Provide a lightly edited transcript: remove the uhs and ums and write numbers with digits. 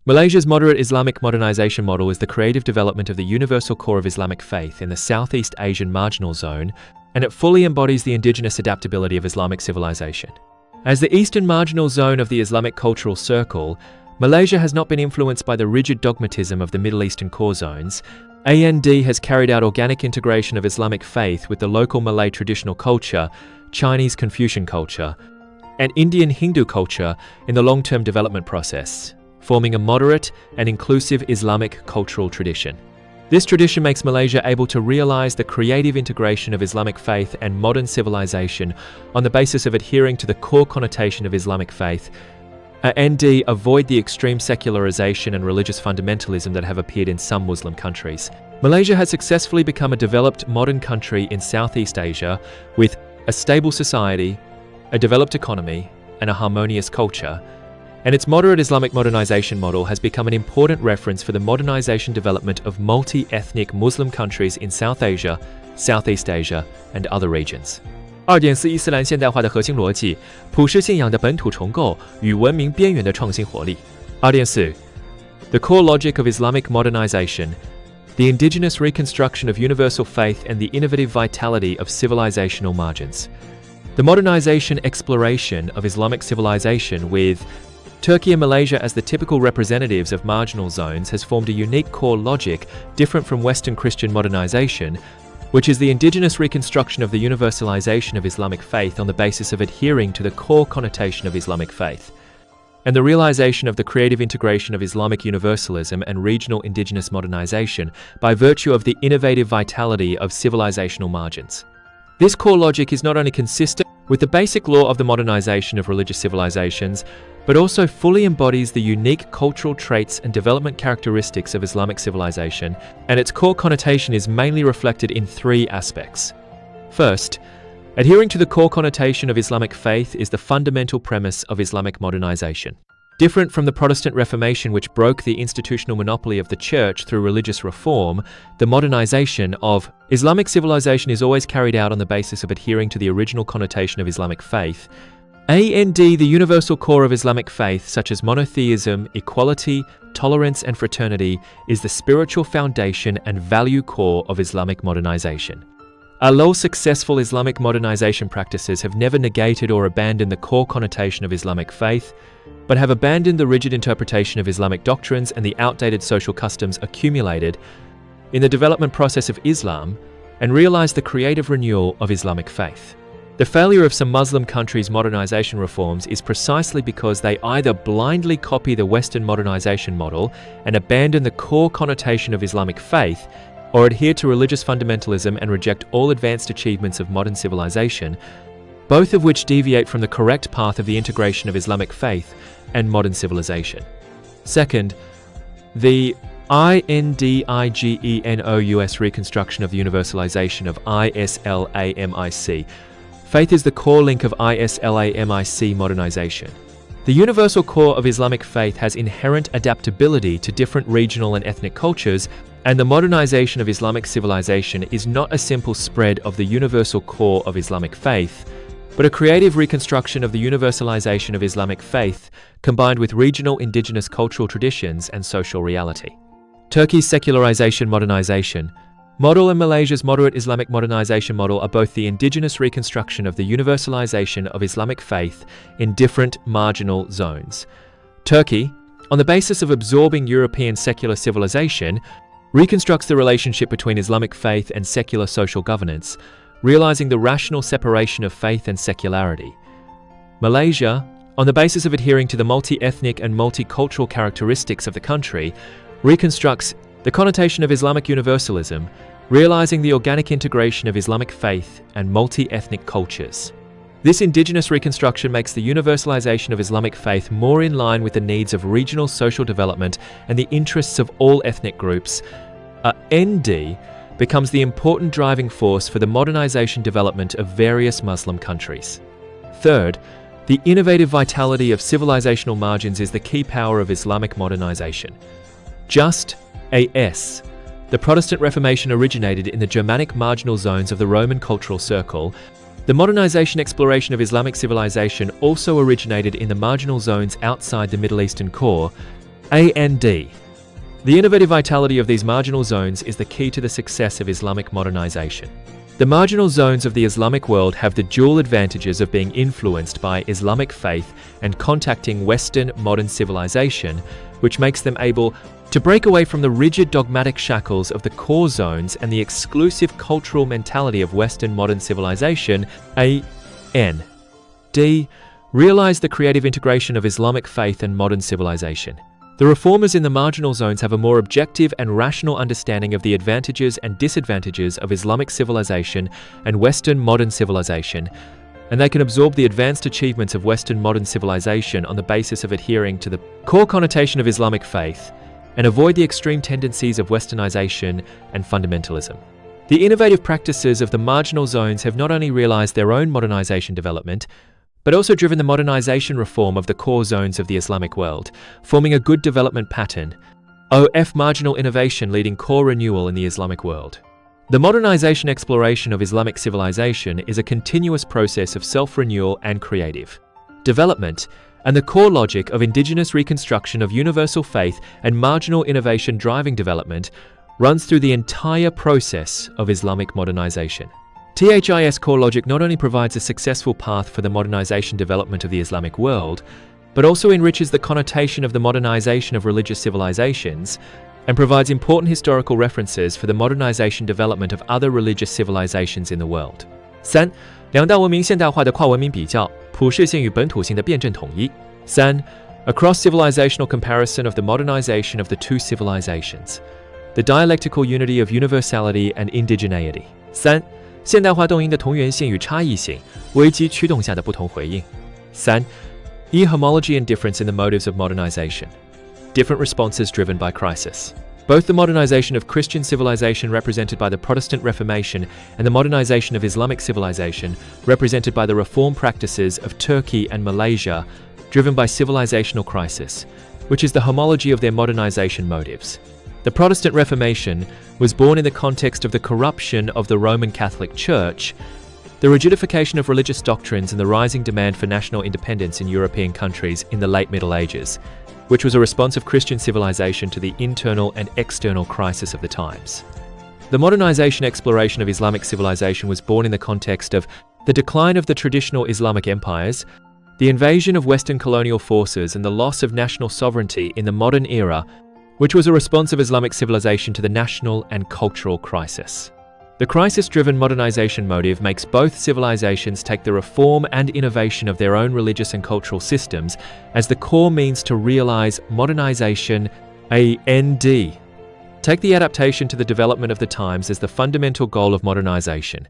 Malaysia's moderate Islamic modernization model is the creative development of the universal core of Islamic faith in the Southeast Asian marginal zone, and it fully embodies the indigenous adaptability of Islamic civilization. As the eastern marginal zone of the Islamic cultural circle, Malaysia has not been influenced by the rigid dogmatism of the Middle Eastern core zones. AND has carried out organic integration of Islamic faith with the local Malay traditional culture, Chinese Confucian culture, and Indian Hindu culture in the long-term development process, forming a moderate and inclusive Islamic cultural tradition. This tradition makes Malaysia able to realize the creative integration of Islamic faith and modern civilization on the basis of adhering to the core connotation of Islamic faith, and avoid the extreme secularization and religious fundamentalism that have appeared in some Muslim countries. Malaysia has successfully become a developed modern country in Southeast Asia with a stable society, a developed economy, and a harmonious culture, and its moderate Islamic modernization model has become an important reference for the modernization development of multi-ethnic Muslim countries in South Asia, Southeast Asia, and other regions. 2.4伊斯兰现代化的核心逻辑，普世信仰的本土重构与文明边缘的创新活力。2.4 The core logic of Islamic modernization, the indigenous reconstruction of universal faith and the innovative vitality of civilizational margins. The modernization exploration of Islamic civilization with Turkey and Malaysia as the typical representatives of marginal zones has formed a unique core logic different from Western Christian modernization, which is the indigenous reconstruction of the universalization of Islamic faith on the basis of adhering to the core connotation of Islamic faith, and the realization of the creative integration of Islamic universalism and regional indigenous modernization by virtue of the innovative vitality of civilizational margins. This core logic is not only consistent with the basic law of the modernization of religious civilizations, but also fully embodies the unique cultural traits and development characteristics of Islamic civilization, and its core connotation is mainly reflected in three aspects. First, adhering to the core connotation of Islamic faith is the fundamental premise of Islamic modernization. Different from the Protestant Reformation, which broke the institutional monopoly of the Church through religious reform, the modernization of Islamic civilization is always carried out on the basis of adhering to the original connotation of Islamic faith, and the universal core of Islamic faith, such as monotheism, equality, tolerance, and fraternity, is the spiritual foundation and value core of Islamic modernization. Although successful Islamic modernization practices have never negated or abandoned the core connotation of Islamic faith, but have abandoned the rigid interpretation of Islamic doctrines and the outdated social customs accumulated in the development process of Islam, and realized the creative renewal of Islamic faith. The failure of some Muslim countries' modernization reforms is precisely because they either blindly copy the Western modernization model and abandon the core connotation of Islamic faith, or adhere to religious fundamentalism and reject all advanced achievements of modern civilization, both of which deviate from the correct path of the integration of Islamic faith and modern civilization. Second, the INDIGENOUS reconstruction of the universalization of ISLAMIC. Faith is the core link of ISLAMIC modernization. The universal core of Islamic faith has inherent adaptability to different regional and ethnic cultures, and the modernization of Islamic civilization is not a simple spread of the universal core of Islamic faith, but a creative reconstruction of the universalization of Islamic faith combined with regional indigenous cultural traditions and social reality. Turkey's secularization modernization model and Malaysia's moderate Islamic modernization model are both the indigenous reconstruction of the universalization of Islamic faith in different marginal zones. Turkey, on the basis of absorbing European secular civilization, reconstructs the relationship between Islamic faith and secular social governance, realizing the rational separation of faith and secularity. Malaysia, on the basis of adhering to the multi-ethnic and multicultural characteristics of the country, reconstructs the connotation of Islamic universalism, realizing the organic integration of Islamic faith and multi-ethnic cultures. This indigenous reconstruction makes the universalization of Islamic faith more in line with the needs of regional social development and the interests of all ethnic groups. ND becomes the important driving force for the modernization development of various Muslim countries. Third, the innovative vitality of civilizational margins is the key power of Islamic modernization. Just as the Protestant Reformation originated in the Germanic marginal zones of the Roman cultural circle, the modernization exploration of Islamic civilization also originated in the marginal zones outside the Middle Eastern core, and The innovative vitality of these marginal zones is the key to the success of Islamic modernization. The marginal zones of the Islamic world have the dual advantages of being influenced by Islamic faith and contacting Western modern civilization, which makes them able to break away from the rigid dogmatic shackles of the core zones and the exclusive cultural mentality of Western modern civilization. D. Realize the creative integration of Islamic faith and modern civilization. The reformers in the marginal zones have a more objective and rational understanding of the advantages and disadvantages of Islamic civilization and Western modern civilization, and they can absorb the advanced achievements of Western modern civilization on the basis of adhering to the core connotation of Islamic faith and avoid the extreme tendencies of westernization and fundamentalism. The innovative practices of the marginal zones have not only realized their own modernization development, but also driven the modernization reform of the core zones of the Islamic world, forming a good development pattern. Marginal innovation leading core renewal in the Islamic world. The modernization exploration of Islamic civilization is a continuous process of self-renewal and creative development, and the core logic of indigenous reconstruction of universal faith and marginal innovation driving development runs through the entire process of Islamic modernization. THIS core logic not only provides a successful path for the modernization development of the Islamic world, but also enriches the connotation of the modernization of religious civilizations and provides important historical references for the modernization development of other religious civilizations in the world. 3. 两大文明现代化的跨文明比较，普世性与本土性的辩证统一。3. A cross-civilizational comparison of the modernization of the two civilizations. The dialectical unity of universality and indigeneity. 3. 现代化动因的同源性与差异性，危机驱动下的不同回应。3. Homology and difference in the motives of modernization. Different responses driven by crisis. Both the modernization of Christian civilization represented by the Protestant Reformation and the modernization of Islamic civilization represented by the reform practices of Turkey and Malaysia, driven by civilizational crisis, which is the homology of their modernization motives. The Protestant Reformation was born in the context of the corruption of the Roman Catholic Church, the rigidification of religious doctrines and the rising demand for national independence in European countries in the late Middle Ages, which was a response of Christian civilization to the internal and external crisis of the times. The modernization exploration of Islamic civilization was born in the context of the decline of the traditional Islamic empires, the invasion of Western colonial forces and the loss of national sovereignty in the modern era, which was a response of Islamic civilization to the national and cultural crisis. The crisis-driven modernization motive makes both civilizations take the reform and innovation of their own religious and cultural systems as the core means to realize modernization. Take the adaptation to the development of the times as the fundamental goal of modernization.